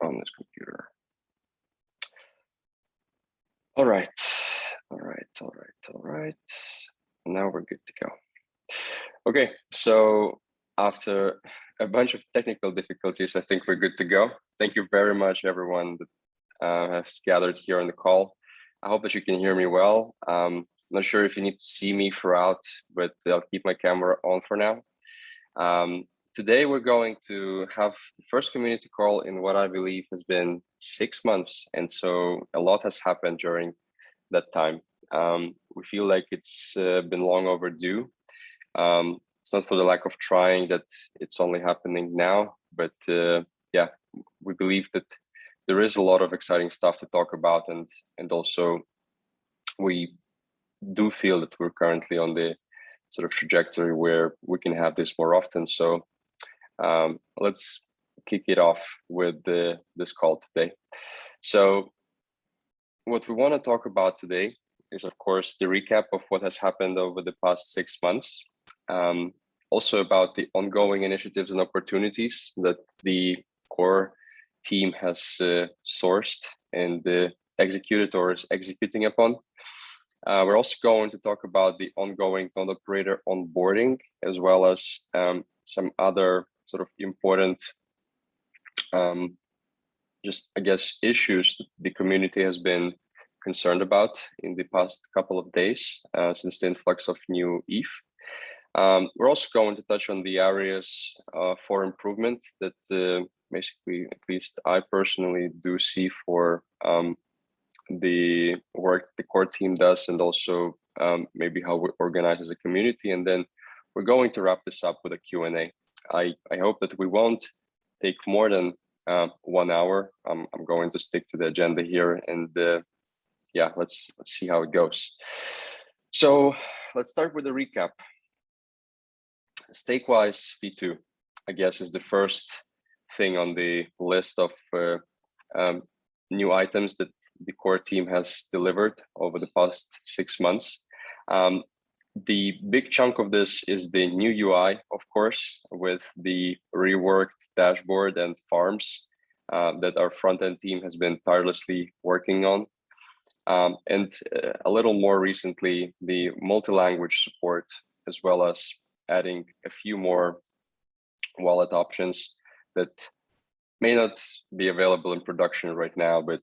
on this computer. All right. Now we're good to go. Okay, so after a bunch of technical difficulties, I think we're good to go. Thank you very much, everyone that has gathered here on the call. I hope that you can hear me well. Not sure if you need to see me throughout, but I'll keep my camera on for now. Today, we're going to have the first community call in what I believe has been 6 months. And so a lot has happened during that time. We feel like it's been long overdue. It's not for the lack of trying that it's only happening now, but yeah, we believe that there is a lot of exciting stuff to talk about, and also we do feel that we're currently on the sort of trajectory where we can have this more often. So let's kick it off with this call today. So what we want to talk about today is, of course, the recap of what has happened over the past 6 months. Also about the ongoing initiatives and opportunities that the core team has sourced and executed or is executing upon. We're also going to talk about the ongoing node operator onboarding, as well as some other sort of important, just I guess, issues that the community has been concerned about in the past couple of days since the influx of new ETH. We're also going to touch on the areas for improvement that basically, at least I personally do see for the work the core team does, and also maybe how we organize as a community. And then we're going to wrap this up with a Q&A. I hope that we won't take more than 1 hour. I'm going to stick to the agenda here, and yeah, let's see how it goes. So let's start with a recap. StakeWise V2, I guess, is the first thing on the list of new items that the core team has delivered over the past 6 months. The big chunk of this is the new UI, of course, with the reworked dashboard and farms that our front-end team has been tirelessly working on. And a little more recently, the multi-language support, as well as adding a few more wallet options that may not be available in production right now, but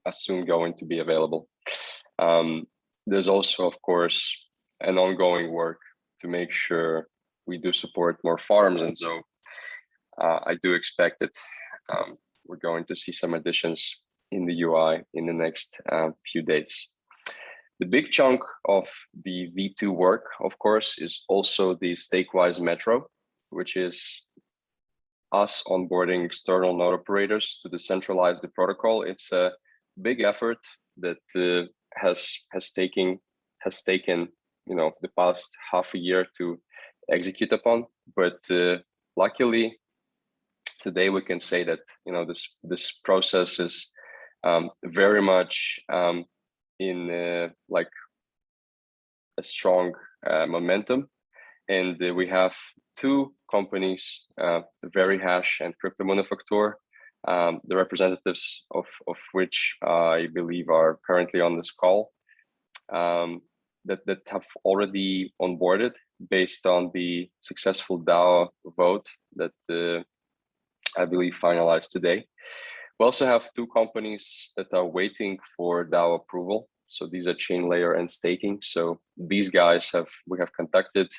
are soon going to be available. There's also, of course, an ongoing work to make sure we do support more farms. And so I do expect that we're going to see some additions in the UI in the next few days. The big chunk of the V2 work, of course, is also the StakeWise Metro, which is us onboarding external node operators to decentralize the protocol. It's a big effort that has taken the past half a year to execute upon, but luckily today we can say that this process is very much in like a strong momentum, and we have 2 companies, VeryHash and Crypto Manufacture, the representatives of which I believe are currently on this call, that have already onboarded based on the successful DAO vote that I believe finalized today. We also have 2 companies that are waiting for DAO approval. So these are Chainlayer and Staking. So these guys we have conducted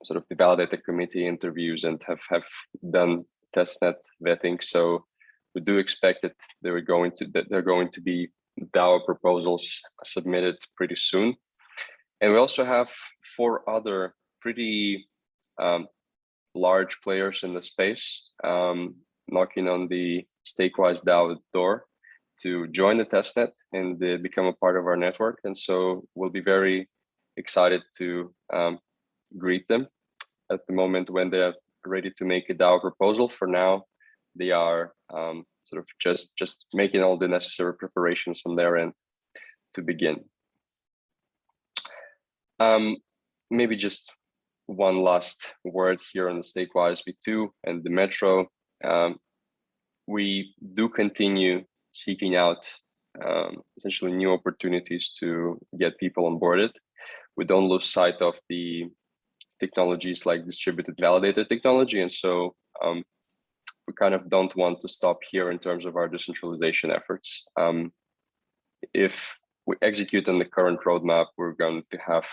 sort of the validator committee interviews and have done testnet vetting. So we do expect that they're going to be DAO proposals submitted pretty soon. And we also have 4 other pretty large players in the space knocking on the StakeWise DAO door to join the testnet and become a part of our network. And so we'll be very excited to greet them at the moment when they're ready to make a DAO proposal. For now, they are sort of just making all the necessary preparations from their end to begin. Maybe just one last word here on the StakeWise V2 and the Metro. we do continue seeking out essentially new opportunities to get people onboarded. We don't lose sight of the technologies like distributed validator technology, and so we kind of don't want to stop here in terms of our decentralization efforts. If we execute on the current roadmap, we're going to have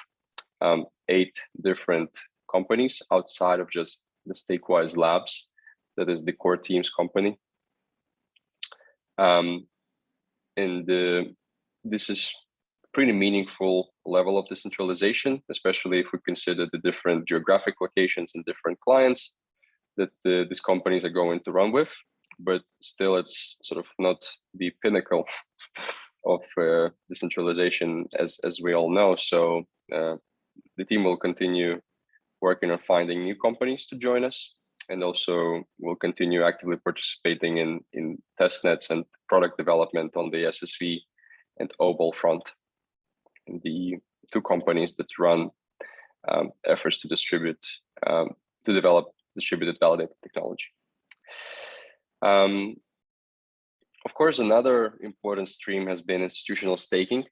8 different companies outside of just the StakeWise Labs, that is the core team's company. This is pretty meaningful level of decentralization, especially if we consider the different geographic locations and different clients that these companies are going to run with. But still, it's sort of not the pinnacle of decentralization, as we all know. So the team will continue working on finding new companies to join us, and also will continue actively participating in testnets and product development on the SSV and OBOL front, the 2 companies that run efforts to develop distributed validated technology. Of course, another important stream has been institutional staking.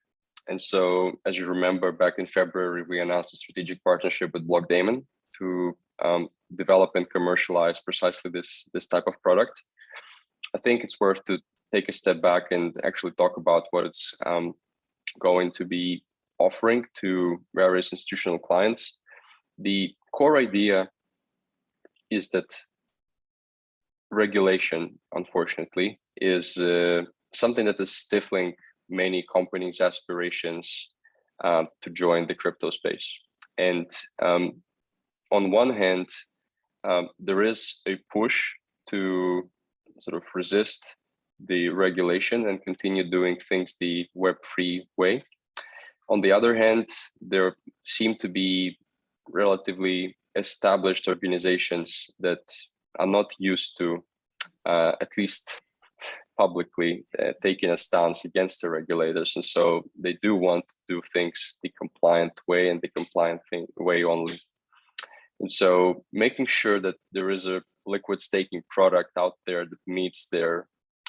And so, as you remember, back in February, we announced a strategic partnership with Blockdaemon to develop and commercialize precisely this type of product. I think it's worth to take a step back and actually talk about what it's going to be offering to various institutional clients. The core idea is that regulation, unfortunately, is something that is stifling many companies' aspirations to join the crypto space. And on one hand, there is a push to sort of resist the regulation and continue doing things the Web3 way. On the other hand, there seem to be relatively established organizations that are not used to, at least publicly, taking a stance against the regulators. And so they do want to do things the compliant way and the compliant way only. And so making sure that there is a liquid staking product out there that meets their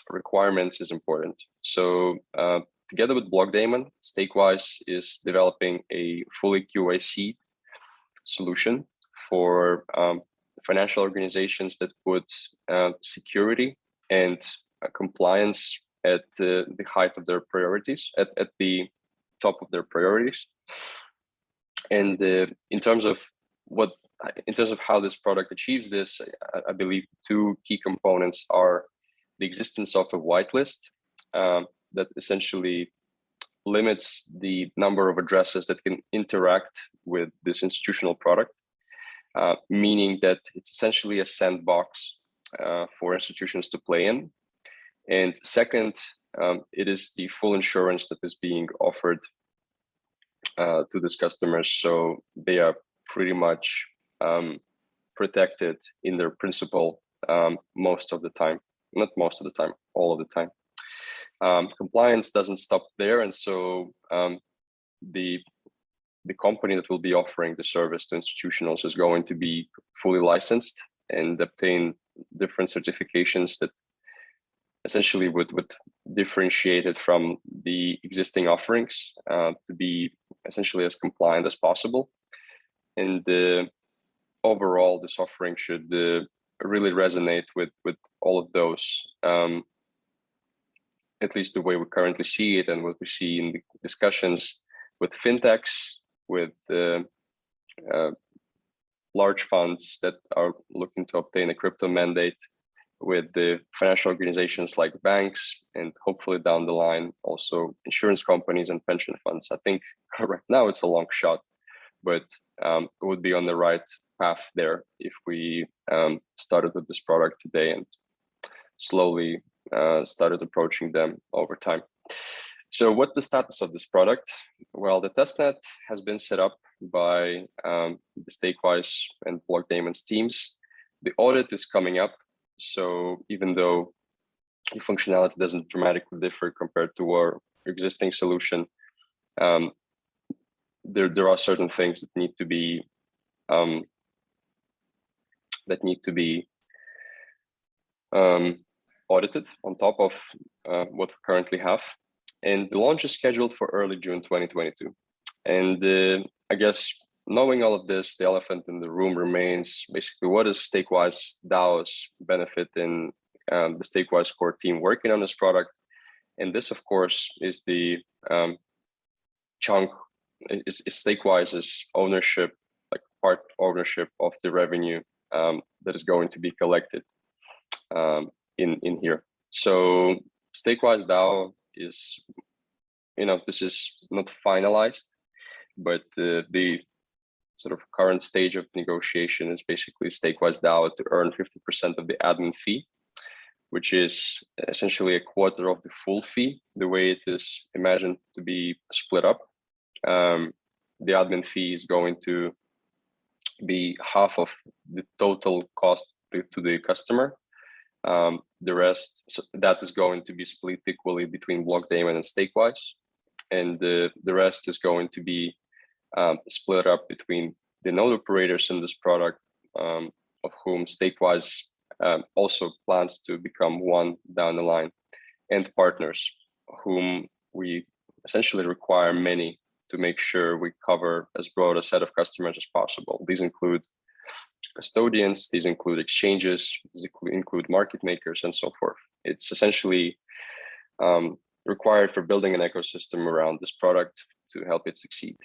requirements is important. So together with Blockdaemon, StakeWise is developing a fully QAC solution for financial organizations that put security and compliance at the height of their priorities, at the top of their priorities. And in terms of how this product achieves this, I believe 2 key components are the existence of a whitelist that essentially limits the number of addresses that can interact with this institutional product, meaning that it's essentially a sandbox for institutions to play in. And second, it is the full insurance that is being offered to these customers. So they are pretty much protected in their principal most of the time, not most of the time, all of the time. Compliance doesn't stop there, and so the company that will be offering the service to institutionals is going to be fully licensed and obtain different certifications that essentially would differentiate it from the existing offerings to be essentially as compliant as possible. And overall, this offering should really resonate with all of those, at least the way we currently see it and what we see in the discussions with fintechs, with large funds that are looking to obtain a crypto mandate, with the financial organizations like banks, and hopefully down the line also insurance companies and pension funds. I think right now it's a long shot, but it would be on the right path there if we started with this product today and slowly started approaching them over time. So what's the status of this product? Well, the testnet has been set up by the StakeWise and Blockdaemon's teams. The audit is coming up. So even though the functionality doesn't dramatically differ compared to our existing solution, there are certain things that need to be audited on top of what we currently have. And the launch is scheduled for early June 2022. And I guess knowing all of this, the elephant in the room remains basically what is StakeWise DAO's benefit in the StakeWise core team working on this product. And this, of course, is the chunk, is StakeWise's ownership, like part ownership of the revenue that is going to be collected in here. So StakeWise DAO is, this is not finalized, but the sort of current stage of negotiation is basically StakeWise DAO to earn 50% of the admin fee, which is essentially a quarter of the full fee, the way it is imagined to be split up. The admin fee is going to be half of the total cost to the customer. The rest, so that is going to be split equally between Blockdaemon and StakeWise. And the rest is going to be split up between the node operators in this product, of whom StakeWise also plans to become one down the line, and partners, whom we essentially require many to make sure we cover as broad a set of customers as possible. These include custodians, these include exchanges, these include market makers, and so forth. It's essentially required for building an ecosystem around this product to help it succeed.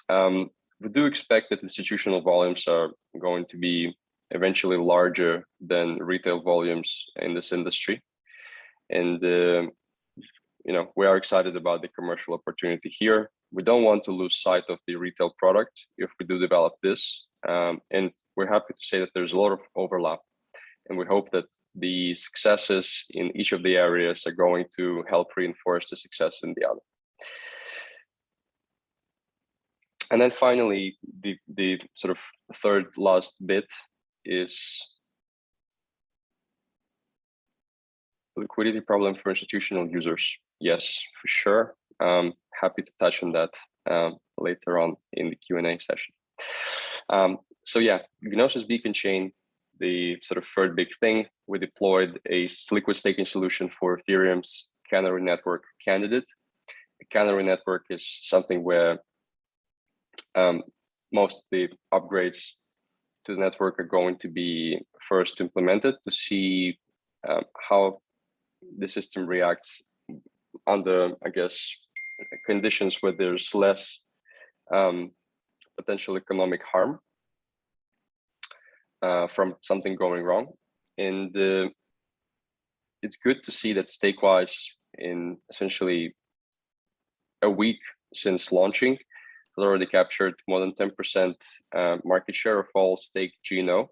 We do expect that institutional volumes are going to be eventually larger than retail volumes in this industry. And we are excited about the commercial opportunity here. We don't want to lose sight of the retail product if we do develop this. And we're happy to say that there's a lot of overlap. And we hope that the successes in each of the areas are going to help reinforce the success in the other. And then finally, the sort of third last bit is liquidity problem for institutional users. Yes, for sure. Happy to touch on that later on in the Q&A session. So yeah, Gnosis Beacon Chain, the sort of third big thing, we deployed a liquid staking solution for Ethereum's Canary Network candidate. A Canary Network is something where most of the upgrades to the network are going to be first implemented to see how the system reacts under, I guess, conditions where there's less potential economic harm from something going wrong. And it's good to see that StakeWise, in essentially a week since launching, has already captured more than 10% market share of all stake GNO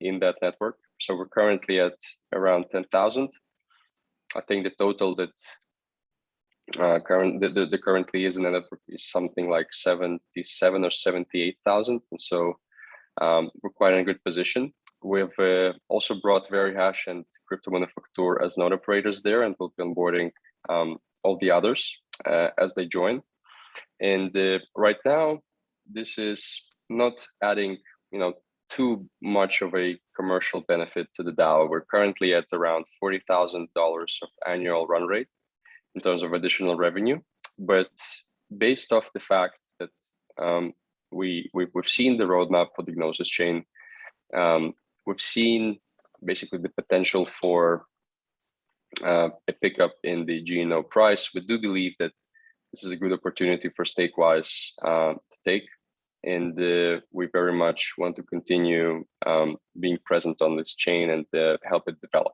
in that network. So we're currently at around 10,000. I think the total that currently is in the network is something like 77 or 78,000. And so we're quite in a good position. We've also brought Verihash and Crypto Manufacture as node operators there, and we'll be onboarding all the others as they join. And right now, this is not adding, too much of a commercial benefit to the DAO. We're currently at around $40,000 of annual run rate in terms of additional revenue. But based off the fact that we've seen the roadmap for the Gnosis chain, we've seen basically the potential for a pickup in the GNO price. We do believe that this is a good opportunity for StakeWise to take, and we very much want to continue being present on this chain and help it develop.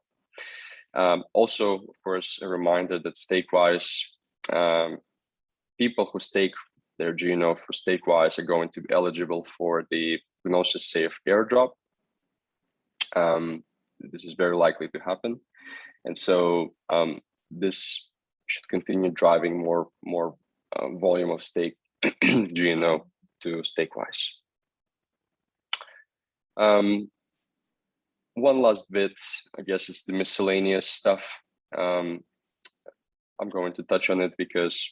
Also, of course, a reminder that StakeWise, people who stake their GNO for StakeWise are going to be eligible for the Gnosis Safe airdrop. This is very likely to happen. And so this should continue driving more volume of stake GNO to StakeWise. One last bit, I guess, is the miscellaneous stuff. I'm going to touch on it because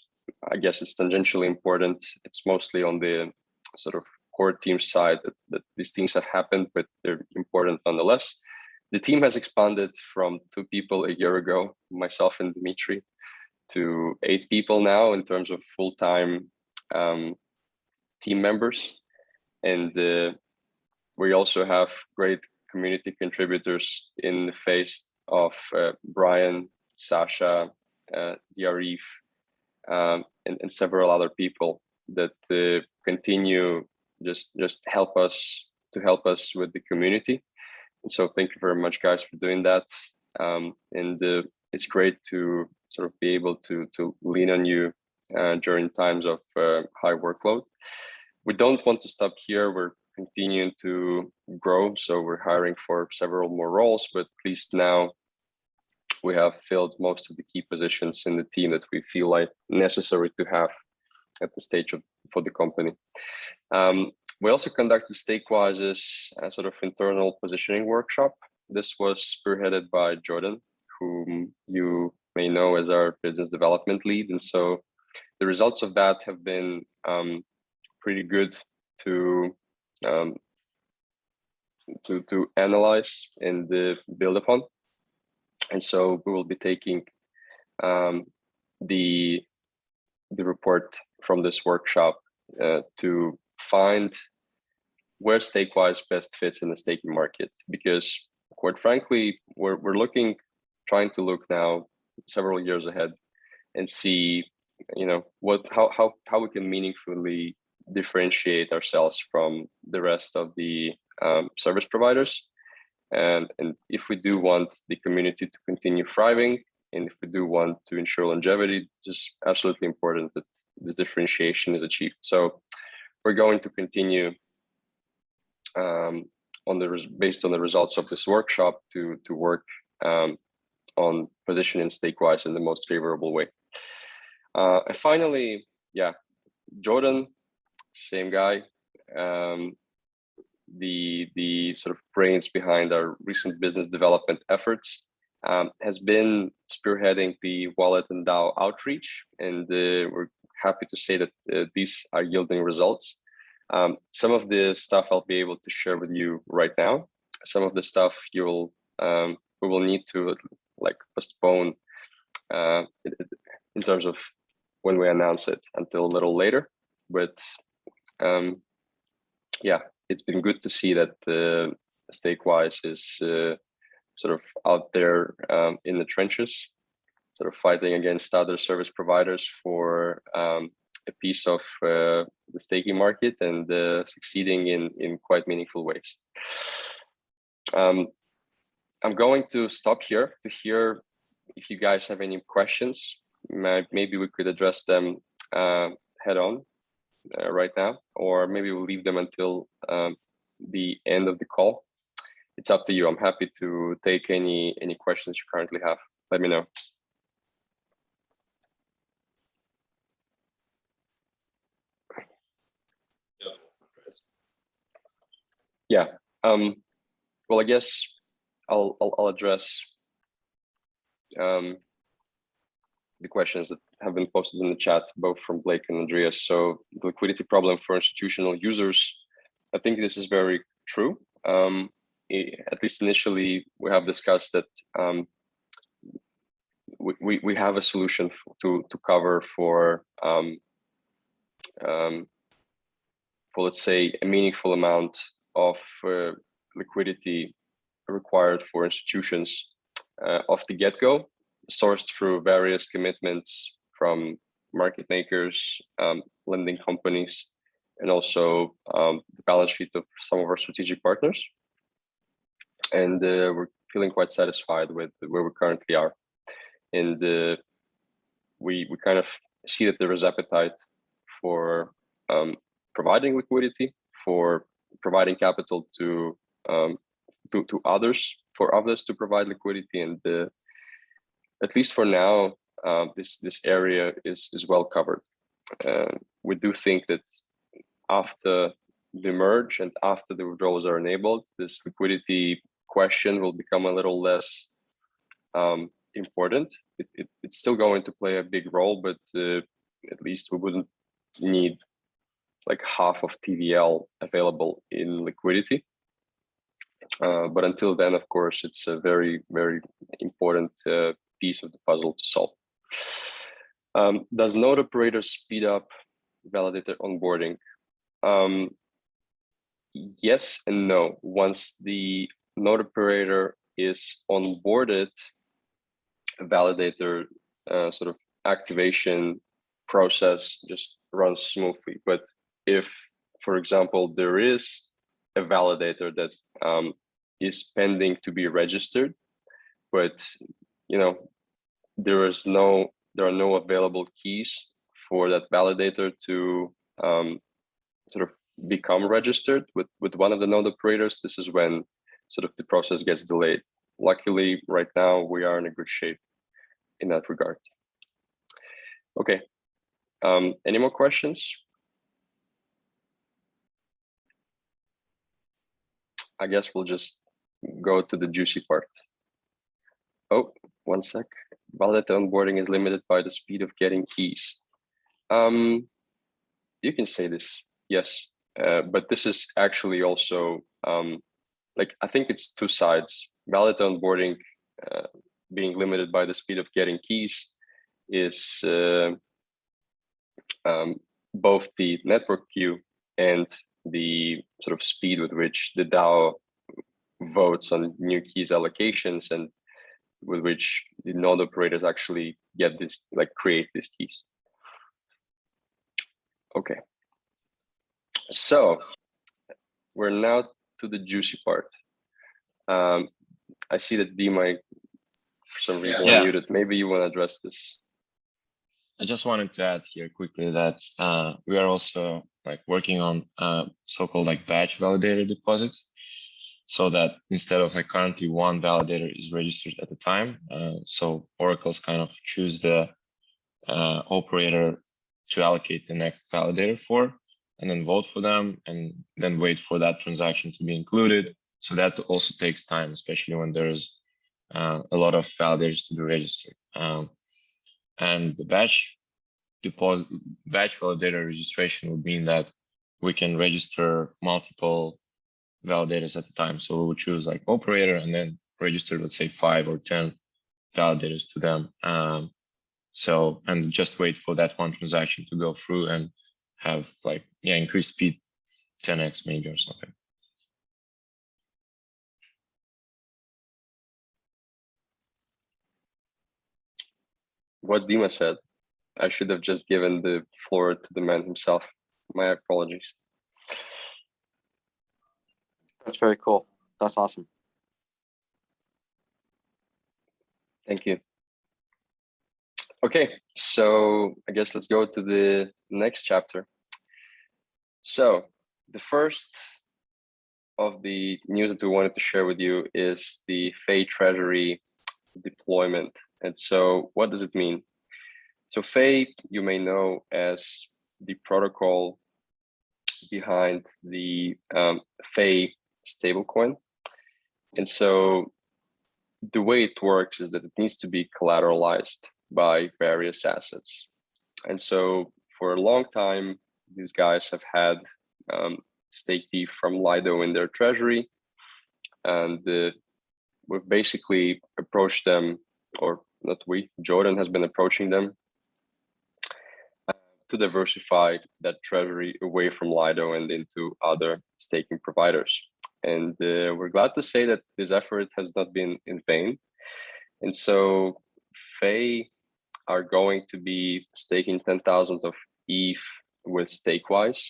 I guess it's tangentially important. It's mostly on the sort of core team side that these things have happened, but they're important nonetheless. The team has expanded from 2 people a year ago, myself and Dimitri, to 8 people now in terms of full-time team members. And we also have great community contributors in the face of Brian, Sasha, Diarif, and several other people that continue just help us with the community. And so thank you very much, guys, for doing that. And it's great to sort of be able to lean on you during times of high workload. We don't want to stop here. We're continuing to grow, so we're hiring for several more roles, but at least now we have filled most of the key positions in the team that we feel like necessary to have at the stage for the company. We also conducted StakeWise's sort of internal positioning workshop. This was spearheaded by Jordan, whom you may know as our business development lead. And so the results of that have been pretty good to analyze and build upon. And so we will be taking the report from this workshop to find where StakeWise best fits in the staking market, because quite frankly, we're trying to look now several years ahead and see, you know, how we can meaningfully differentiate ourselves from the rest of the service providers. And if we do want the community to continue thriving, and if we do want to ensure longevity, it's just absolutely important that this differentiation is achieved. So we're going to continue based on the results of this workshop to work on positioning StakeWise in the most favorable way. And finally, yeah, Jordan, same guy, the sort of brains behind our recent business development efforts, has been spearheading the wallet and DAO outreach, and we're happy to say that these are yielding results. Some of the stuff I'll be able to share with you right now. Some of the stuff we will need to like postpone in terms of when we announce it until a little later. But yeah, it's been good to see that StakeWise is sort of out there in the trenches, sort of fighting against other service providers for a piece of the staking market, and succeeding in quite meaningful ways. I'm going to stop here to hear if you guys have any questions. Maybe we could address them head on right now, or maybe we'll leave them until the end of the call. It's up to you. I'm happy to take any questions you currently have. Let me know. Yeah. Well, I guess I'll address the questions that have been posted in the chat, both from Blake and Andreas. So the liquidity problem for institutional users, I think this is very true. At least initially, we have discussed that we have a solution to cover for let's say a meaningful amount of liquidity required for institutions off the get-go, sourced through various commitments from market makers, lending companies, and also the balance sheet of some of our strategic partners. And we're feeling quite satisfied with where we currently are. And we kind of see that there is appetite for providing liquidity, for providing capital to others, for others to provide liquidity. And at least for now, this area is well covered. We do think that after the merge and after the withdrawals are enabled, this liquidity question will become a little less important. It's still going to play a big role, but at least we wouldn't need like half of TVL available in liquidity. But until then, of course, it's a very, very important piece of the puzzle to solve. Does node operator speed up validator onboarding? Yes and no. Once the node operator is onboarded, a validator sort of activation process just runs smoothly. But if, for example, there is a validator that is pending to be registered, but there are no available keys for that validator to sort of become registered with one of the node operators, this is when sort of the process gets delayed. Luckily, right now we are in a good shape in that regard. Okay, any more questions? I guess we'll just go to the juicy part. Oh, one sec. Validator onboarding is limited by the speed of getting keys. You can say this, yes, but this is actually also like, I think it's two sides. Validator onboarding being limited by the speed of getting keys is both the network queue and the sort of speed with which the DAO votes on new keys allocations and with which the node operators actually get this, like create these keys. Okay, so we're now to the juicy part. I see that Dima, for some reason, unmuted. Maybe you want to address this. I just wanted to add here quickly that we are also like working on so-called like batch validator deposits, so that instead of like currently one validator is registered at a time, so oracles kind of choose the operator to allocate the next validator for, and then vote for them, and then wait for that transaction to be included. So that also takes time, especially when there's a lot of validators to be registered. And the batch validator registration would mean that we can register multiple validators at a time. So we would choose like operator and then register, let's say 5 or 10 validators to them. And just wait for that one transaction to go through and have like, increased speed 10x maybe or something. What Dima said, I should have just given the floor to the man himself. My apologies. That's very cool. That's awesome. Thank you. Okay, so I guess let's go to the next chapter. So the first of the news that we wanted to share with you is the Fei Treasury deployment. And so what does it mean? So Fei, you may know as the protocol behind the Fei stablecoin. And so the way it works is that it needs to be collateralized by various assets. And so for a long time, these guys have had StakeD from Lido in their treasury. And we've basically approached them, or not we, Jordan has been approaching them to diversify that treasury away from Lido and into other staking providers. And we're glad to say that this effort has not been in vain. And so Fei are going to be staking 10,000 of ETH with StakeWise.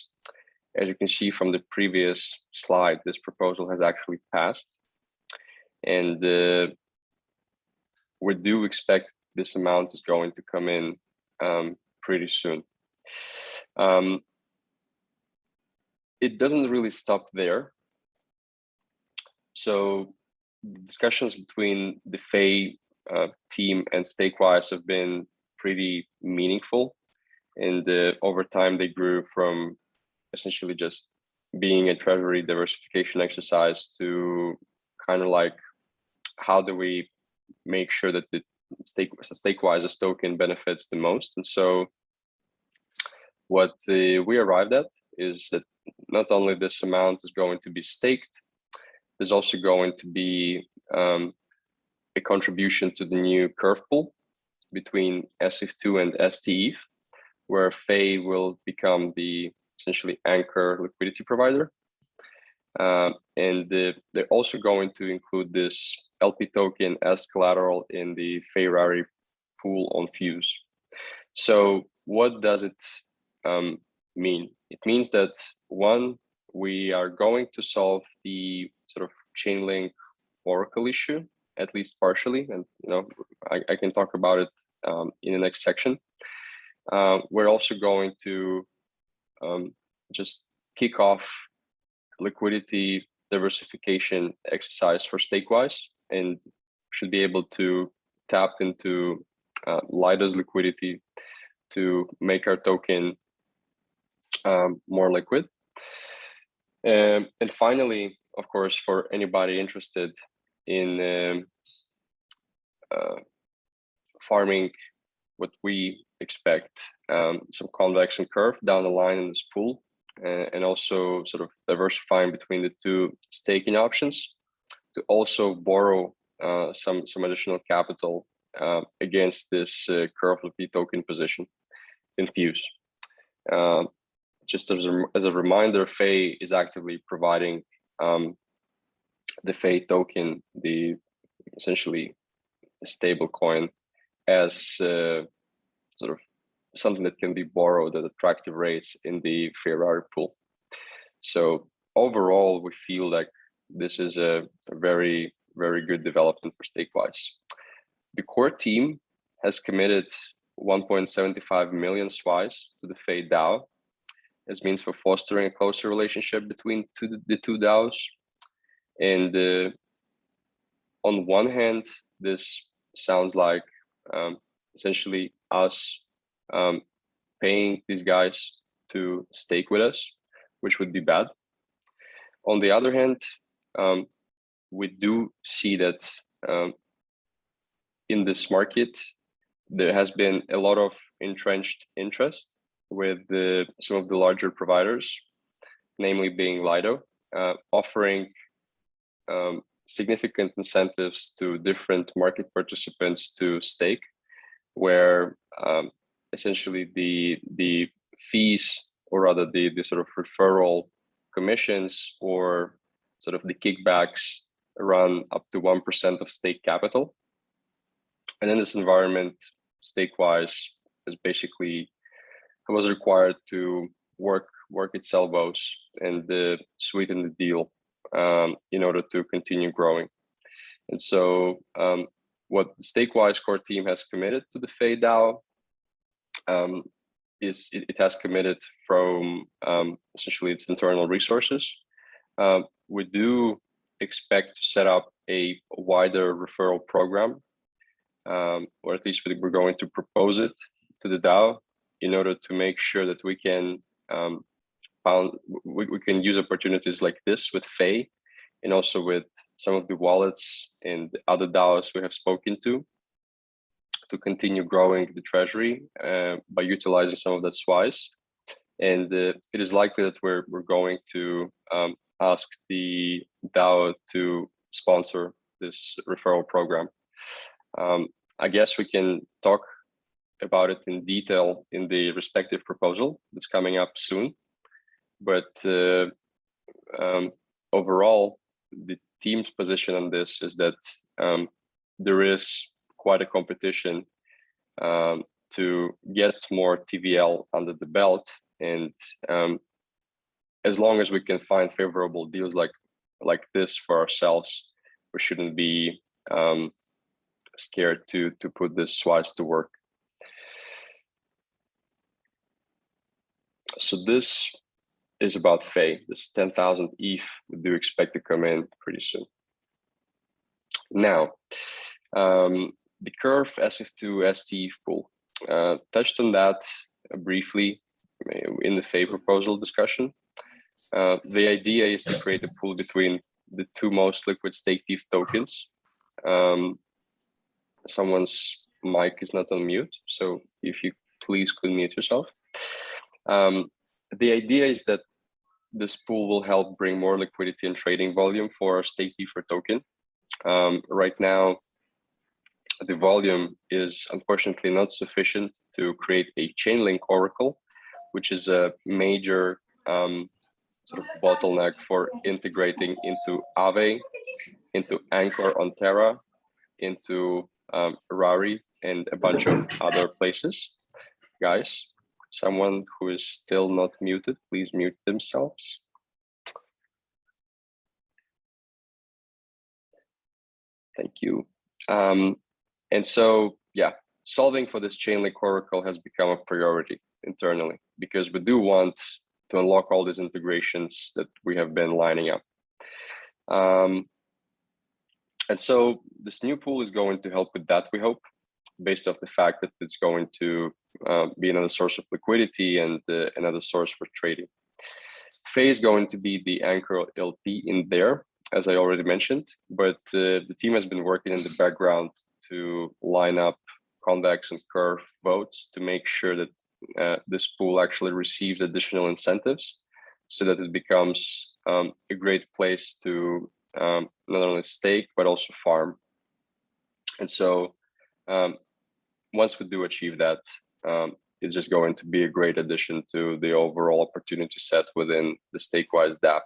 As you can see from the previous slide, this proposal has actually passed. And we do expect this amount is going to come in pretty soon. It doesn't really stop there. So discussions between the Fei team and StakeWise have been pretty meaningful. And over time, they grew from essentially just being a treasury diversification exercise to kind of like, how do we make sure that the StakeWise token benefits the most? And so what we arrived at is that not only this amount is going to be staked, there's also going to be a contribution to the new curve pool between SEF2 and STETH, where FEI will become the essentially anchor liquidity provider. And they're also going to include this LP token as collateral in the FEI pool on Fuse. So what does it mean? It means that one, we are going to solve the sort of Chainlink Oracle issue, at least partially, and I can talk about it in the next section. We're also going to just kick off liquidity diversification exercise for StakeWise, and should be able to tap into Lido's liquidity to make our token more liquid. And finally, of course, for anybody interested in farming what we expect, some convex and curve down the line in this pool, and also sort of diversifying between the two staking options to also borrow some additional capital against this curve LP token position in Fuse. Just as a reminder, FEI is actively providing the FEI token, the essentially stable coin, as sort of something that can be borrowed at attractive rates in the FEI pool. So overall, we feel like this is a very, very good development for StakeWise. The core team has committed 1.75 million SWIs to the FEI DAO as means for fostering a closer relationship between the two DAOs. And on one hand, this sounds like essentially us paying these guys to stake with us, which would be bad. On the other hand, we do see that in this market, there has been a lot of entrenched interest with some of the larger providers, namely being Lido, offering significant incentives to different market participants to stake, where essentially the fees, or rather the sort of referral commissions or sort of the kickbacks, run up to 1% of stake capital. And in this environment, StakeWise is basically was required to work its elbows and sweeten the deal in order to continue growing. And so what the StakeWise core team has committed to the FEI DAO is it has committed from essentially its internal resources. We do expect to set up a wider referral program, or at least we're going to propose it to the DAO in order to make sure that we can we can use opportunities like this with FEI, and also with some of the wallets and other DAOs we have spoken to continue growing the treasury by utilizing some of that SWIs. And it is likely that we're going to ask the DAO to sponsor this referral program. I guess we can talk about it in detail in the respective proposal that's coming up soon. But overall, the team's position on this is that there is quite a competition to get more TVL under the belt. And as long as we can find favorable deals like this for ourselves, we shouldn't be scared to put this SWIs to work. So this is about FEI. This 10,000 ETH we do expect to come in pretty soon. Now, the curve SF2 STETH pool, touched on that briefly in the FEI proposal discussion. The idea is to create a pool between the two most liquid StakeETH tokens. Someone's mic is not on mute, so if you please could mute yourself. The idea is that this pool will help bring more liquidity and trading volume for our StakeWise token. Right now, the volume is unfortunately not sufficient to create a Chainlink Oracle, which is a major sort of bottleneck for integrating into Aave, into Anchor on Terra, into Rari, and a bunch of other places. Guys, someone who is still not muted, please mute themselves. Thank you. And so, yeah, solving for this Chainlink Oracle has become a priority internally, because we do want to unlock all these integrations that we have been lining up. And so this new pool is going to help with that, we hope, based off the fact that it's going to be another source of liquidity and another source for trading. Faye is going to be the anchor LP in there, as I already mentioned, but the team has been working in the background to line up convex and curve votes to make sure that this pool actually receives additional incentives, so that it becomes a great place to not only stake, but also farm. And so once we do achieve that, it's just going to be a great addition to the overall opportunity set within the StakeWise DAO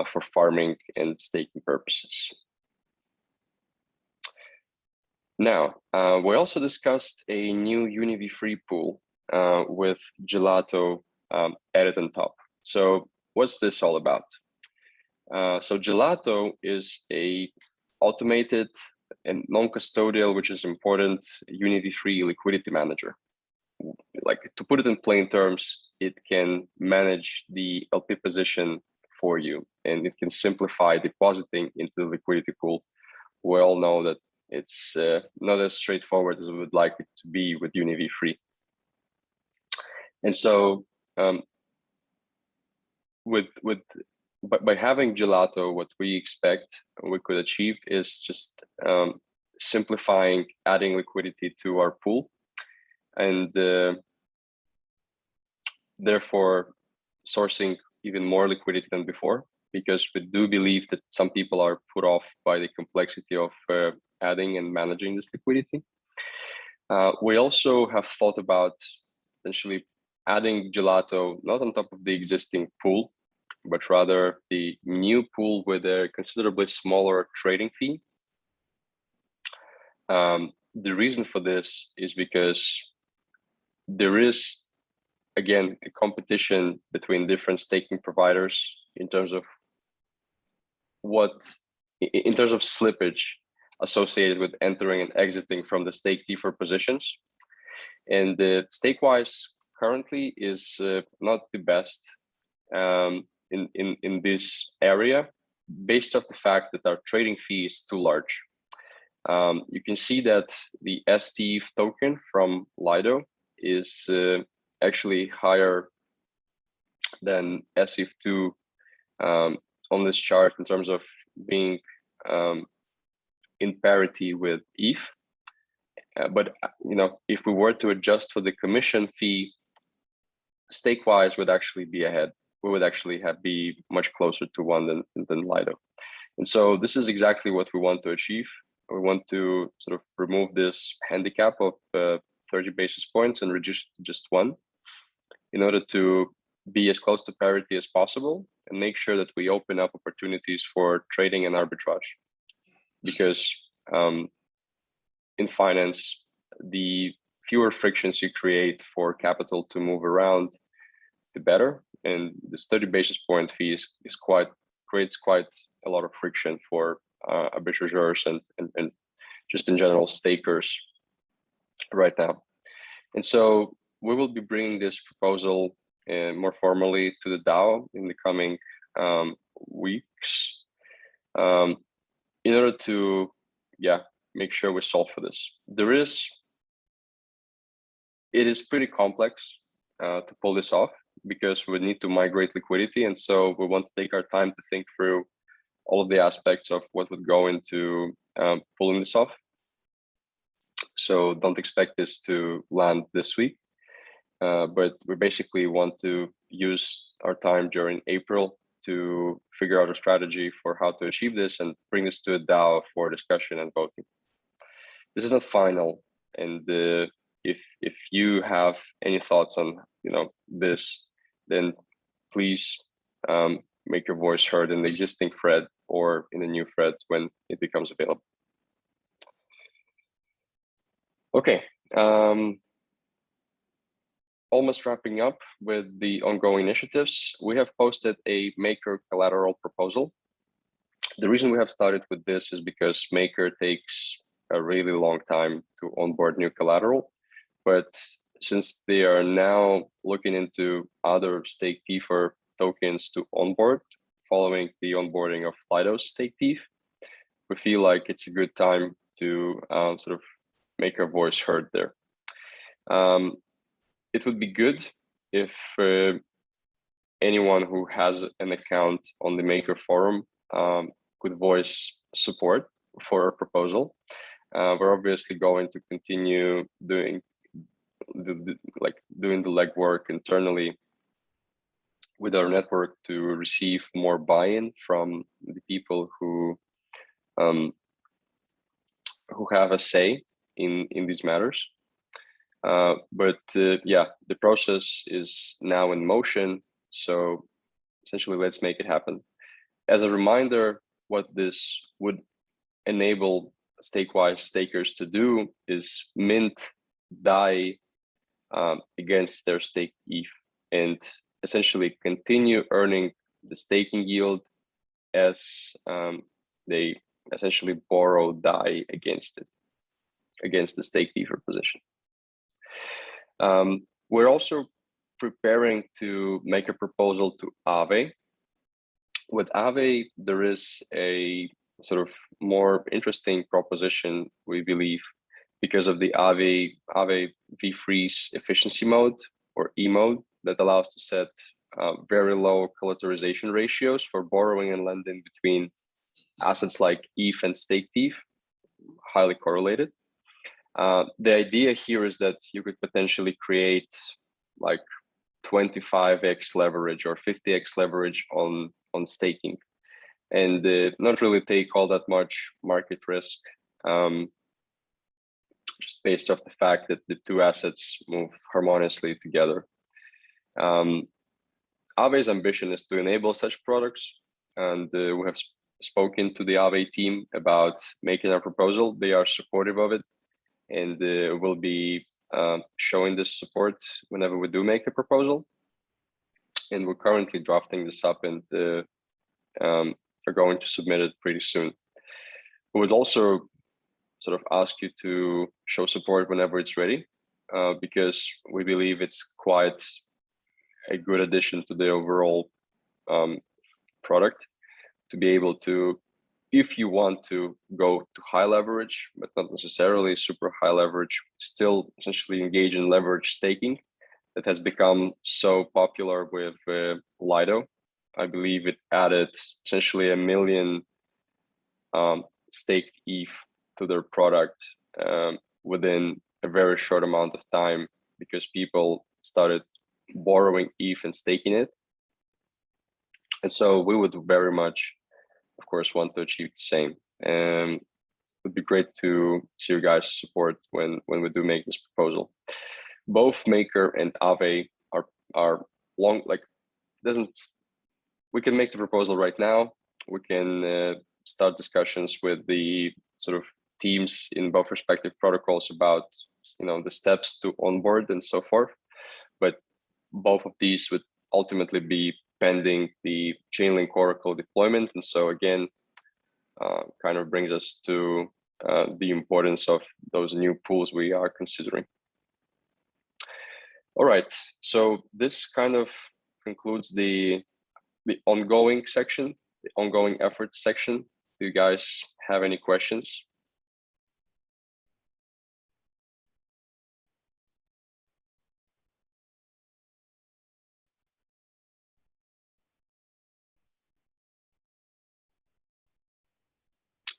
for farming and staking purposes. Now, we also discussed a new UniV3 pool with Gelato added on top. So what's this all about? So Gelato is a automated and non-custodial, which is important, UniV3 liquidity manager. Like, to put it in plain terms, it can manage the LP position for you, and it can simplify depositing into the liquidity pool. We all know that it's not as straightforward as we would like it to be with UniV3. And so by having Gelato, what we expect we could achieve is just simplifying adding liquidity to our pool, and therefore sourcing even more liquidity than before, because we do believe that some people are put off by the complexity of adding and managing this liquidity. We also have thought about essentially adding Gelato not on top of the existing pool, but rather the new pool with a considerably smaller trading fee. The reason for this is because there is, again, a competition between different staking providers in terms of slippage associated with entering and exiting from the stake defer positions. And the StakeWise currently is not the best in this area, based off the fact that our trading fee is too large. You can see that the STETH token from Lido is actually higher than SETH2 on this chart in terms of being in parity with ETH. But if we were to adjust for the commission fee, StakeWise would actually be ahead. We would actually be much closer to one than Lido. And so this is exactly what we want to achieve. We want to sort of remove this handicap of 30 basis points and reduce to just one, in order to be as close to parity as possible and make sure that we open up opportunities for trading and arbitrage. Because in finance, the fewer frictions you create for capital to move around, the better. And this 30 basis point fee creates quite a lot of friction for arbitrageurs and just in general stakers right now. And so we will be bringing this proposal more formally to the DAO in the coming weeks in order to make sure we solve for this. It is pretty complex to pull this off, because we need to migrate liquidity, and so we want to take our time to think through all of the aspects of what would go into pulling this off. So don't expect this to land this week. but we basically want to use our time during April to figure out a strategy for how to achieve this and bring this to a DAO for discussion and voting. This is not final, and if you have any thoughts on this, then please make your voice heard in the existing thread or in the new thread when it becomes available. Okay, almost wrapping up with the ongoing initiatives. We have posted a Maker collateral proposal. The reason we have started with this is because Maker takes a really long time to onboard new collateral, but since they are now looking into other stake Ether tokens to onboard following the onboarding of Lido's stake ETH, we feel like it's a good time to sort of make our voice heard there. It would be good if anyone who has an account on the Maker forum could voice support for our proposal. We're obviously going to continue doing the legwork internally with our network to receive more buy-in from the people who have a say in these matters. But yeah, the process is now in motion. So essentially, let's make it happen. As a reminder, what this would enable StakeWise stakers to do is mint DAI against their stake ETH and essentially continue earning the staking yield as they essentially borrow DAI against it, against the stake Ether position. We're also preparing to make a proposal to Aave. With Aave, there is a sort of more interesting proposition, we believe, because of the Aave v-freeze efficiency mode, or E mode, that allows to set very low collateralization ratios for borrowing and lending between assets like ETH and stake ETH, highly correlated. The idea here is that you could potentially create like 25x leverage or 50x leverage on staking, and not really take all that much market risk, just based off the fact that the two assets move harmoniously together. Aave's ambition is to enable such products, and we have spoken to the Aave team about making our proposal. They are supportive of it, and will be showing this support whenever we do make a proposal. And we're currently drafting this up, and are going to submit it pretty soon. We would also sort of ask you to show support whenever it's ready, because we believe it's quite a good addition to the overall product to be able to, if you want to go to high leverage, but not necessarily super high leverage, still essentially engage in leverage staking that has become so popular with Lido. I believe it added essentially 1 million staked ETH to their product within a very short amount of time, because people started borrowing ETH and staking it. And so we would very much, of course, want to achieve the same. And it would be great to see your guys' support when we do make this proposal. Both Maker and Aave are long, like, we can make the proposal right now. We can start discussions with the sort of teams in both respective protocols about, the steps to onboard and so forth. But both of these would ultimately be pending the Chainlink Oracle deployment. And so again, kind of brings us to the importance of those new pools we are considering. All right, so this kind of concludes the ongoing section, the ongoing efforts section. Do you guys have any questions?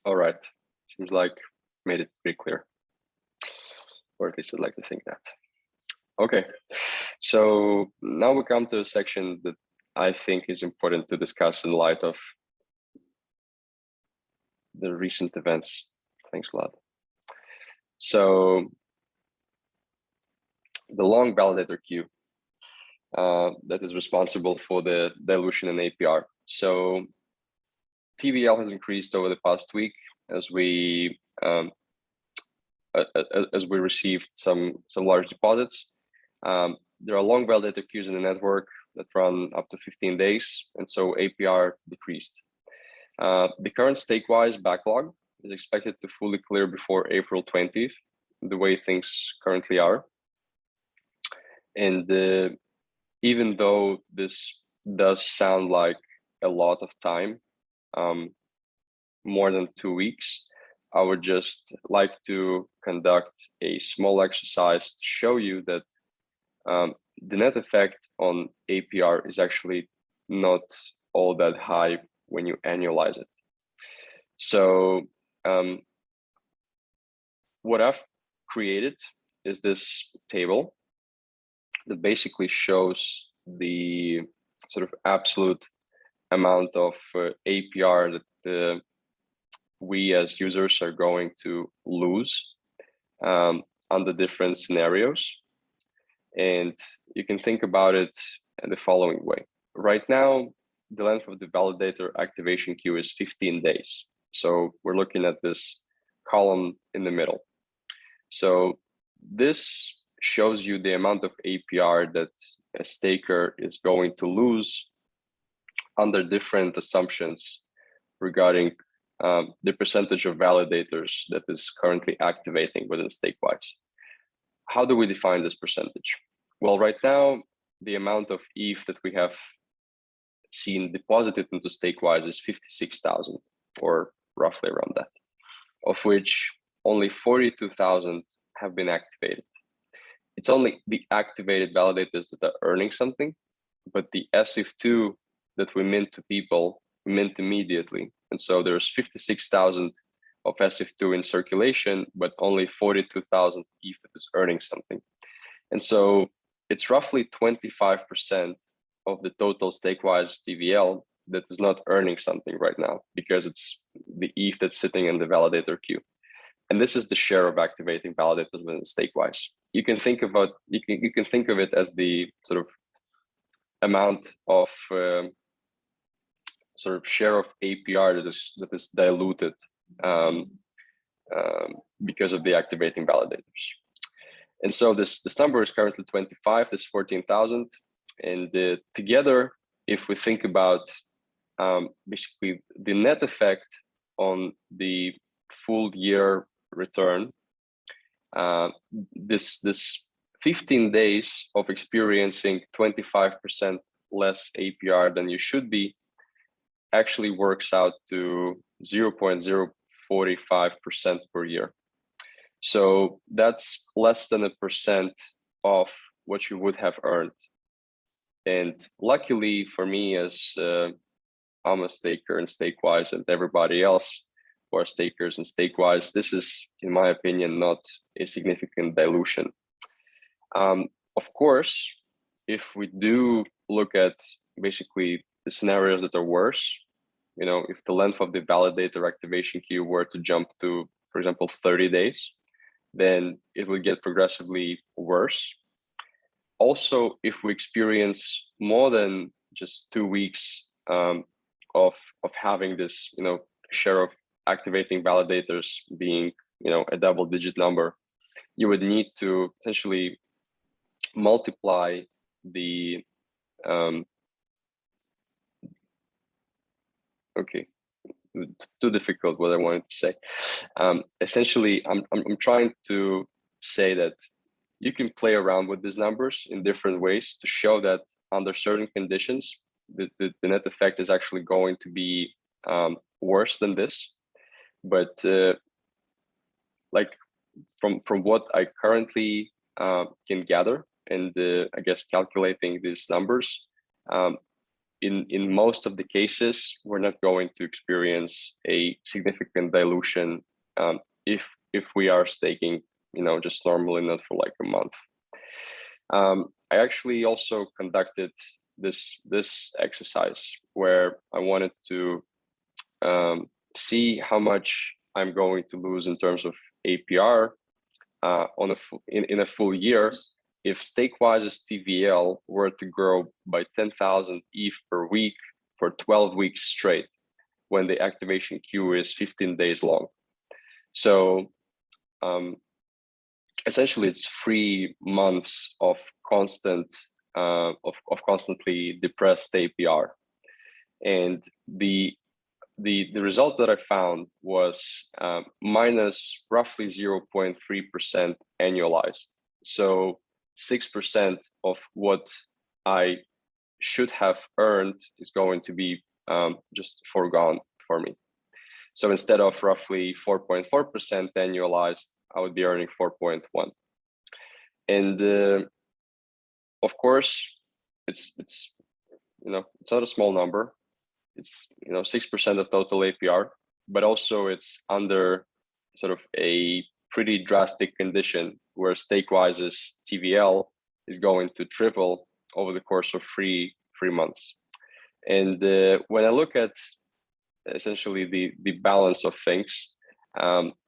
All right, seems like made it pretty clear, or at least I'd like to think that. Okay, So now we come to a section that I think is important to discuss in light of the recent events. Thanks a lot. So the long validator queue that is responsible for the dilution in APR. So TVL has increased over the past week as we received some large deposits. There are long validator queues in the network that run up to 15 days, and so APR decreased. The current StakeWise backlog is expected to fully clear before April 20th, the way things currently are. And even though this does sound like a lot of time, more than 2 weeks, I would just like to conduct a small exercise to show you that the net effect on APR is actually not all that high when you annualize it. So what I've created is this table that basically shows the sort of absolute amount of APR that we as users are going to lose under different scenarios. And you can think about it in the following way. Right now, the length of the validator activation queue is 15 days. So we're looking at this column in the middle. So this shows you the amount of APR that a staker is going to lose under different assumptions regarding the percentage of validators that is currently activating within StakeWise. How do we define this percentage? Well, right now, the amount of ETH that we have seen deposited into StakeWise is 56,000, or roughly around that, of which only 42,000 have been activated. It's only the activated validators that are earning something, but the SIF2 that we mint to people, we mint immediately. And so there's 56,000 of SIF2 in circulation, but only 42,000 ETH that is earning something. And so it's roughly 25% of the total StakeWise TVL that is not earning something right now, because it's the ETH that's sitting in the validator queue. And this is the share of activating validators within StakeWise. You can think about you can think of it as the sort of amount of sort of share of APR that is diluted because of the activating validators. And so this number is currently 25, this 14,000. And together, if we think about basically the net effect on the full year return, this 15 days of experiencing 25% less APR than you should be actually works out to 0.045% per year. So that's less than 1% of what you would have earned. And luckily for me, as I'm a staker in StakeWise, and everybody else who are stakers in StakeWise, this is, in my opinion, not a significant dilution. Of course, if we do look at basically the scenarios that are worse, you know, if the length of the validator activation queue were to jump to, for example, 30 days, then it will get progressively worse. Also, if we experience more than just 2 weeks of having this, you know, share of activating validators being, you know, a double-digit number, you would need to essentially multiply the okay, too difficult what I wanted to say. Essentially, I'm trying to say that you can play around with these numbers in different ways to show that under certain conditions, the net effect is actually going to be worse than this. But like from what I currently can gather, and I guess calculating these numbers, in most of the cases, we're not going to experience a significant dilution if we are staking, you know, just normally, not for like a month. I actually also conducted this exercise where I wanted to see how much I'm going to lose in terms of APR in a full year if StakeWise's TVL were to grow by 10,000 ETH per week for 12 weeks straight, when the activation queue is 15 days long. So essentially, it's 3 months of constant constantly depressed APR, and the result that I found was minus roughly 0.3% annualized. So 6% of what I should have earned is going to be just foregone for me. So instead of roughly 4.4% annualized, I would be earning 4.1. And of course, it's not a small number. It's 6% of total APR, but also it's under sort of a pretty drastic condition where StakeWise's TVL is going to triple over the course of three months. And when I look at essentially the balance of things,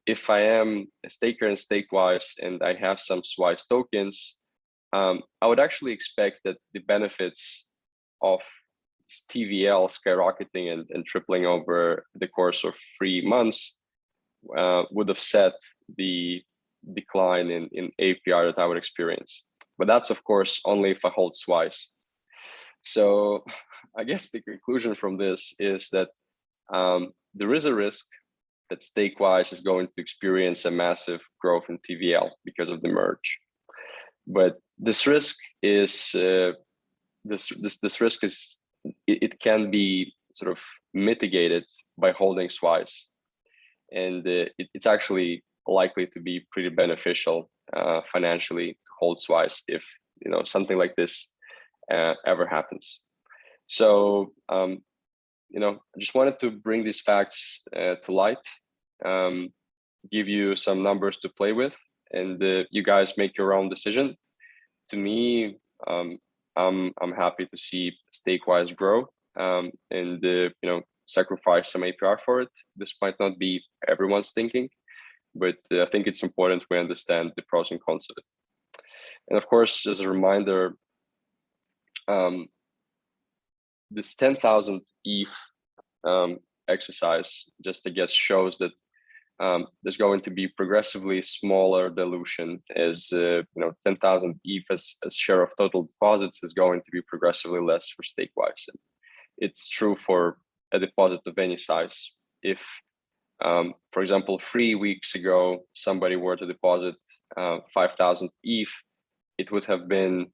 if I am a staker in StakeWise and I have some SWAT tokens, I would actually expect that the benefits of TVL skyrocketing and tripling over the course of 3 months would offset the decline in APR that I would experience. But that's, of course, only if I hold SWAT. So I guess the conclusion from this is that there is a risk that StakeWise is going to experience a massive growth in TVL because of the merge. But this risk is this risk is it can be sort of mitigated by holding SWAT, and it's actually likely to be pretty beneficial financially to hold SWAT if something like this ever happens. So I just wanted to bring these facts to light, give you some numbers to play with, and you guys make your own decision. To me, I'm happy to see StakeWise grow and sacrifice some APR for it. This might not be everyone's thinking, but I think it's important we understand the pros and cons of it. And of course, as a reminder, this 10,000 ETH exercise just, I guess, shows that there's going to be progressively smaller dilution as 10,000 ETH as share of total deposits is going to be progressively less for StakeWise. And it's true for a deposit of any size. If, for example, 3 weeks ago, somebody were to deposit 5,000 ETH, it would have been,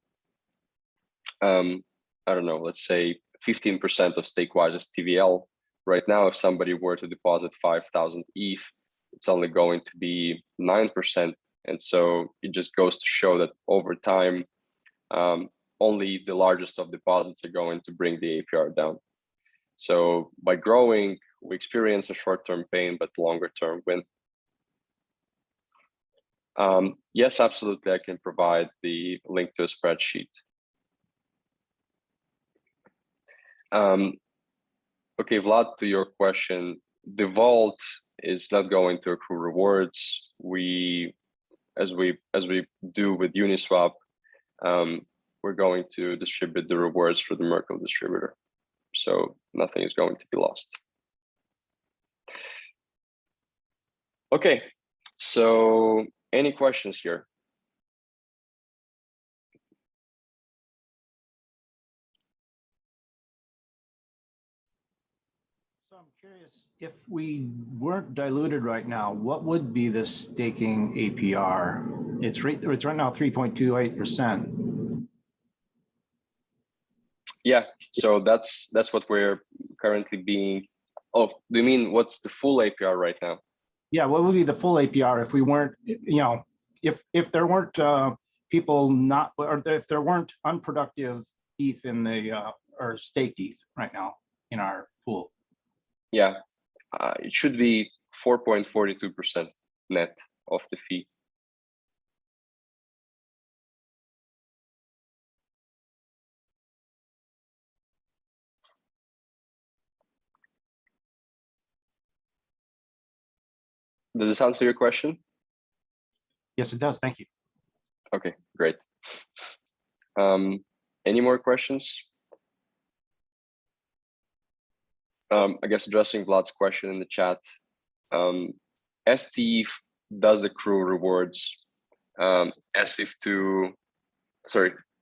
I don't know, let's say 15% of StakeWise's TVL. Right now, if somebody were to deposit 5,000 ETH, it's only going to be 9%. And so it just goes to show that over time, only the largest of deposits are going to bring the APR down. So by growing, we experience a short-term pain, but longer-term win. Yes, absolutely, I can provide the link to a spreadsheet. Okay, Vlad, to your question, the vault is not going to accrue rewards. As we do with Uniswap, we're going to distribute the rewards for the Merkle distributor. So nothing is going to be lost. Okay, so any questions here? So I'm curious, if we weren't diluted right now, what would be the staking APR? It's right now 3.28%. Yeah, so that's what we're currently being. Oh, do you mean what's the full APR right now? Yeah, what would be the full APR if we weren't, if there weren't people not, or if there weren't unproductive ETH in the or staked ETH right now in our pool? Yeah, it should be 4.42% net of the fee. Does this answer your question? Yes, it does. Thank you. Okay, great. Any more questions? I guess addressing Vlad's question in the chat, STETH does accrue rewards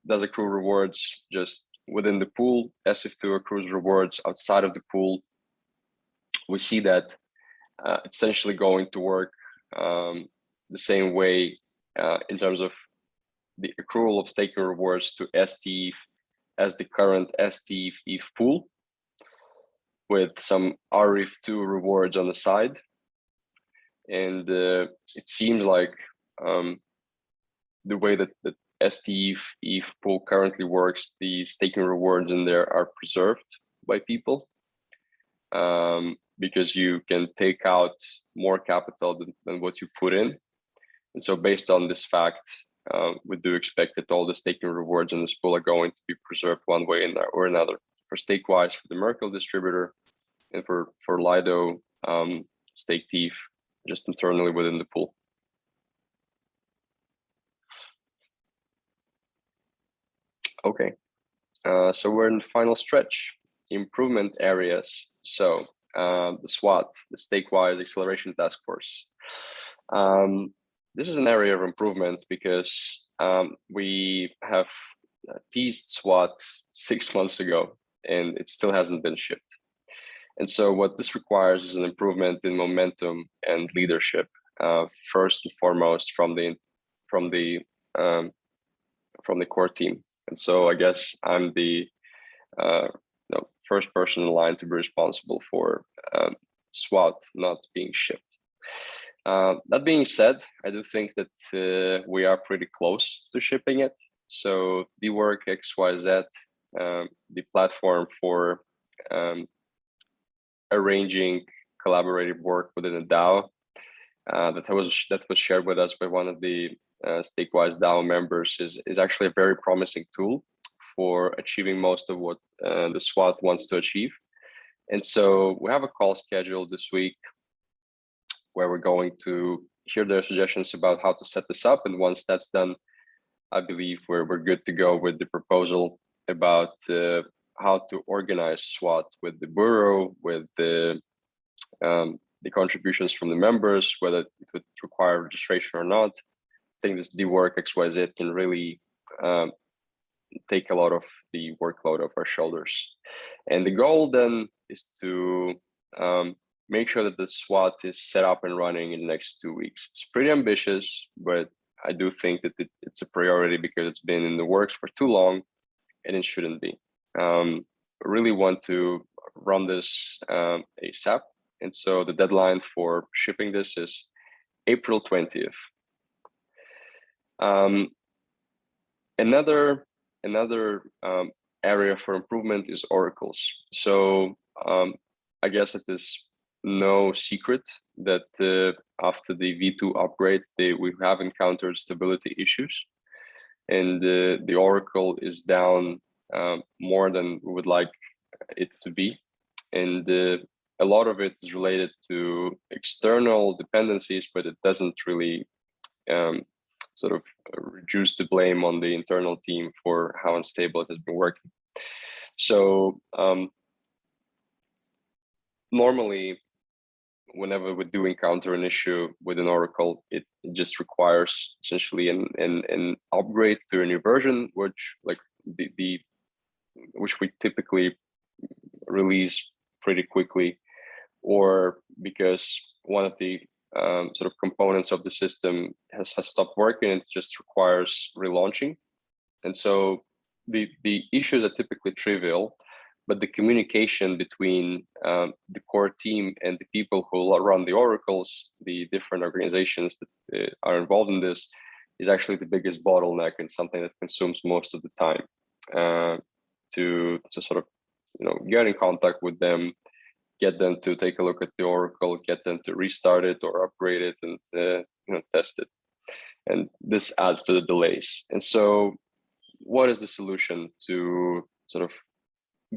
does accrue rewards just within the pool. SIF2 accrues rewards outside of the pool. We see that essentially going to work the same way in terms of the accrual of staking rewards to STETH as the current STETH ETH pool, with some REF2 rewards on the side. And it seems like the way that the STETH ETH pool currently works, the staking rewards in there are preserved by people because you can take out more capital than what you put in. And so based on this fact, we do expect that all the staking rewards in this pool are going to be preserved one way or another. For StakeWise, for the Merkle distributor, and for Lido, StakeTETH, just internally within the pool. Okay, so we're in the final stretch, improvement areas. So the SWAT, the StakeWise Acceleration Task Force. This is an area of improvement because we have teased SWAT 6 months ago and it still hasn't been shipped. And so what this requires is an improvement in momentum and leadership, first and foremost from the core team. And so I guess I'm the first person in line to be responsible for SWAT not being shipped. That being said, I do think that we are pretty close to shipping it. So the work XYZ, the platform for arranging collaborative work within a DAO, that was shared with us by one of the StakeWise DAO members is actually a very promising tool for achieving most of what the SWAT wants to achieve. And so we have a call scheduled this week where we're going to hear their suggestions about how to set this up. And once that's done, I believe we're good to go with the proposal about how to organize SWAT with the bureau, with the contributions from the members, whether it would require registration or not. I think this DWork XYZ can really take a lot of the workload off our shoulders. And the goal then is to make sure that the SWAT is set up and running in the next 2 weeks. It's pretty ambitious, but I do think that it's a priority because it's been in the works for too long and it shouldn't be. I really want to run this ASAP. And so the deadline for shipping this is April 20th. Another area for improvement is oracles. So I guess it is no secret that after the V2 upgrade, we have encountered stability issues, and the oracle is down more than we would like it to be. And a lot of it is related to external dependencies, but it doesn't really sort of reduce the blame on the internal team for how unstable it has been working. So normally, whenever we do encounter an issue with an oracle, it just requires essentially an upgrade to a new version, which which we typically release pretty quickly, or because one of the sort of components of the system has stopped working, it just requires relaunching. And so the issues are typically trivial, but the communication between the core team and the people who run the oracles, the different organizations that are involved in this, is actually the biggest bottleneck and something that consumes most of the time to sort of get in contact with them, get them to take a look at the oracle, get them to restart it or upgrade it and test it. And this adds to the delays. And so what is the solution to sort of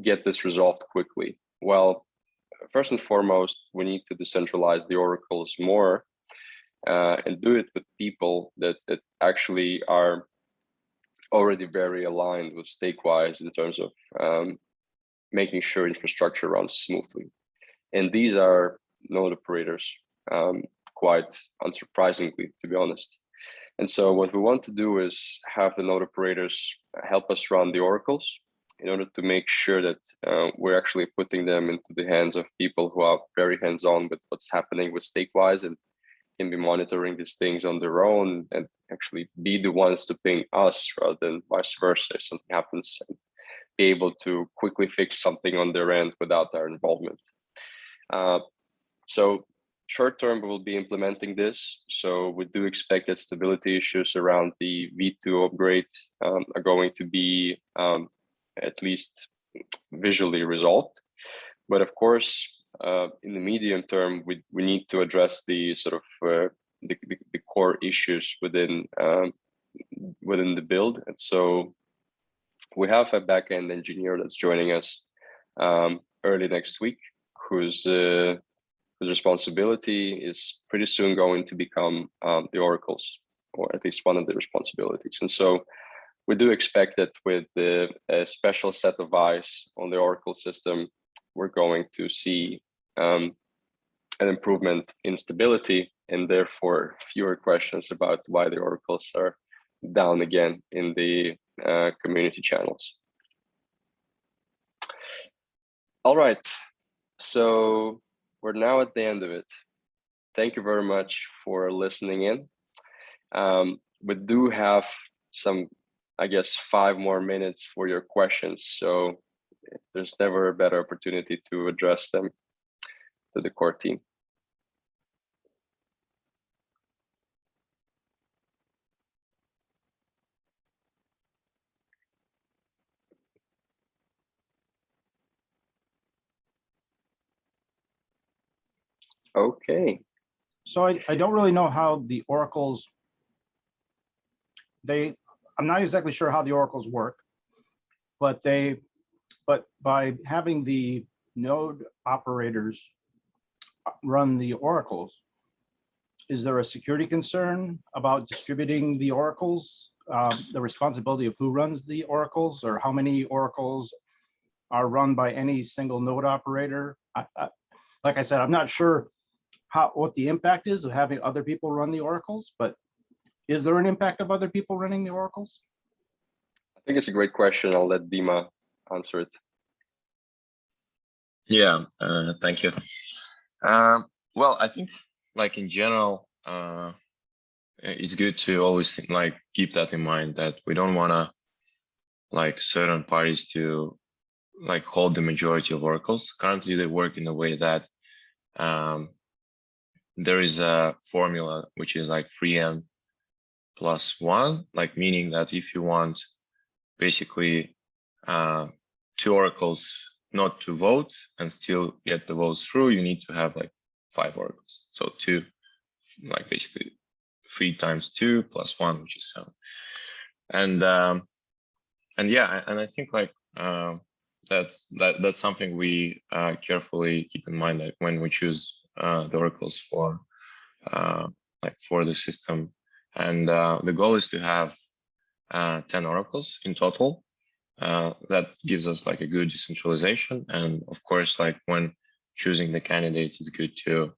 get this resolved quickly? Well, first and foremost, we need to decentralize the oracles more and do it with people that actually are already very aligned with StakeWise in terms of making sure infrastructure runs smoothly. And these are node operators, quite unsurprisingly, to be honest. And so what we want to do is have the node operators help us run the oracles in order to make sure that we're actually putting them into the hands of people who are very hands-on with what's happening with StakeWise and can be monitoring these things on their own and actually be the ones to ping us rather than vice versa if something happens, and be able to quickly fix something on their end without our involvement. So short term, we will be implementing this. So we do expect that stability issues around the V2 upgrade are going to be at least visually resolved. But of course, in the medium term, we need to address the sort of the core issues within the build. And so we have a backend engineer that's joining us early next week, whose responsibility is pretty soon going to become the oracles, or at least one of the responsibilities. And so we do expect that with a special set of eyes on the oracle system, we're going to see an improvement in stability, and therefore fewer questions about why the oracles are down again in the community channels. All right, so we're now at the end of it. Thank you very much for listening in. We do have some, I guess, 5 more minutes for your questions. So there's never a better opportunity to address them to the core team. Okay. So I don't really know how the oracles, I'm not exactly sure how the oracles work, but by having the node operators run the oracles, is there a security concern about distributing the oracles, the responsibility of who runs the oracles, or how many oracles are run by any single node operator? Like I said, I'm not sure what the impact is of having other people run the oracles, but is there an impact of other people running the oracles? I think it's a great question. I'll let Dima answer it. Yeah, thank you. Well, I think like in general, it's good to always like keep that in mind, that we don't want to like certain parties to like hold the majority of oracles. Currently, they work in a way that there is a formula which is like 3n plus 1, like meaning that if you want basically 2 oracles not to vote and still get the votes through, you need to have like 5 oracles. So 2, like basically 3 times 2 plus 1, which is 7. And yeah, and I think like that's something we carefully keep in mind, that when we choose the oracles for like for the system, and the goal is to have 10 oracles in total. That gives us like a good decentralization, and of course, like when choosing the candidates, it's good to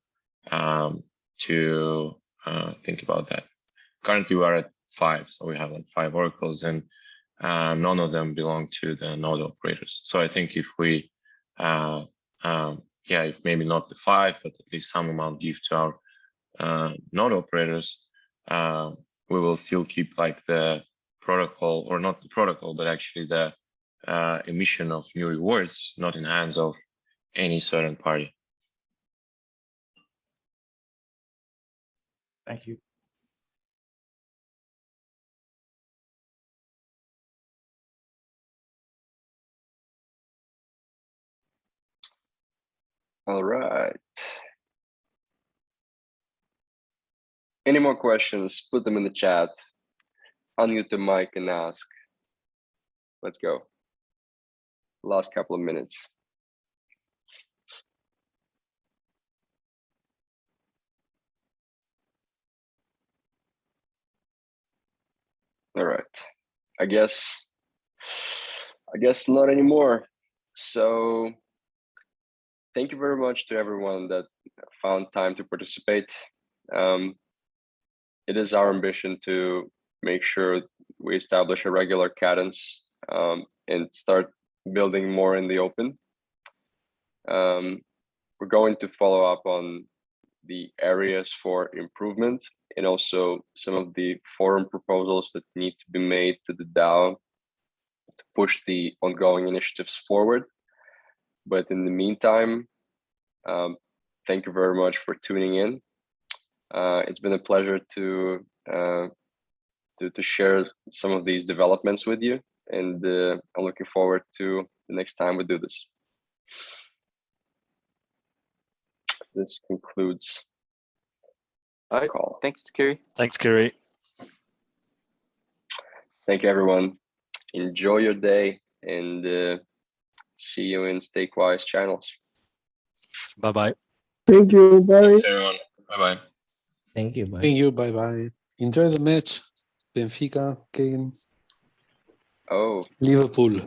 think about that. Currently, we are at 5, so we have like 5 oracles, and none of them belong to the node operators. So I think if we, if maybe not the 5, but at least some amount give to our node operators, we will still keep like the protocol, or not the protocol, but actually the emission of new rewards not in hands of any certain party. Thank you. All right. Any more questions? Put them in the chat. Unmute the mic and ask. Let's go. Last couple of minutes. All right. I guess not anymore. So thank you very much to everyone that found time to participate. It is our ambition to make sure we establish a regular cadence and start building more in the open. We're going to follow up on the areas for improvement and also some of the forum proposals that need to be made to the DAO to push the ongoing initiatives forward. But in the meantime, thank you very much for tuning in. It's been a pleasure to share some of these developments with you, and I'm looking forward to the next time we do this. This concludes All the right. call. Thanks, Kiri. Thanks, Kiri. Thank you, everyone. Enjoy your day, and see you in StakeWise channels. Bye-bye. Thank you. Bye. Thanks, everyone. Bye-bye. Thank you. Bye. Thank you. Bye bye. Enjoy the match. Benfica game. Oh, Liverpool.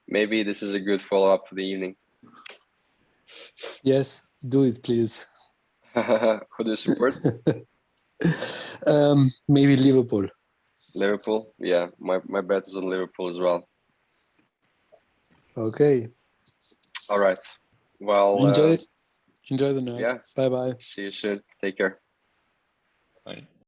maybe this is a good follow-up for the evening. Yes, do it, please. Who do you support? Maybe Liverpool. Liverpool? Yeah, my bet is on Liverpool as well. Okay. All right. Well, Enjoy the night. yeah. Bye bye. See you soon. Take care. Bye.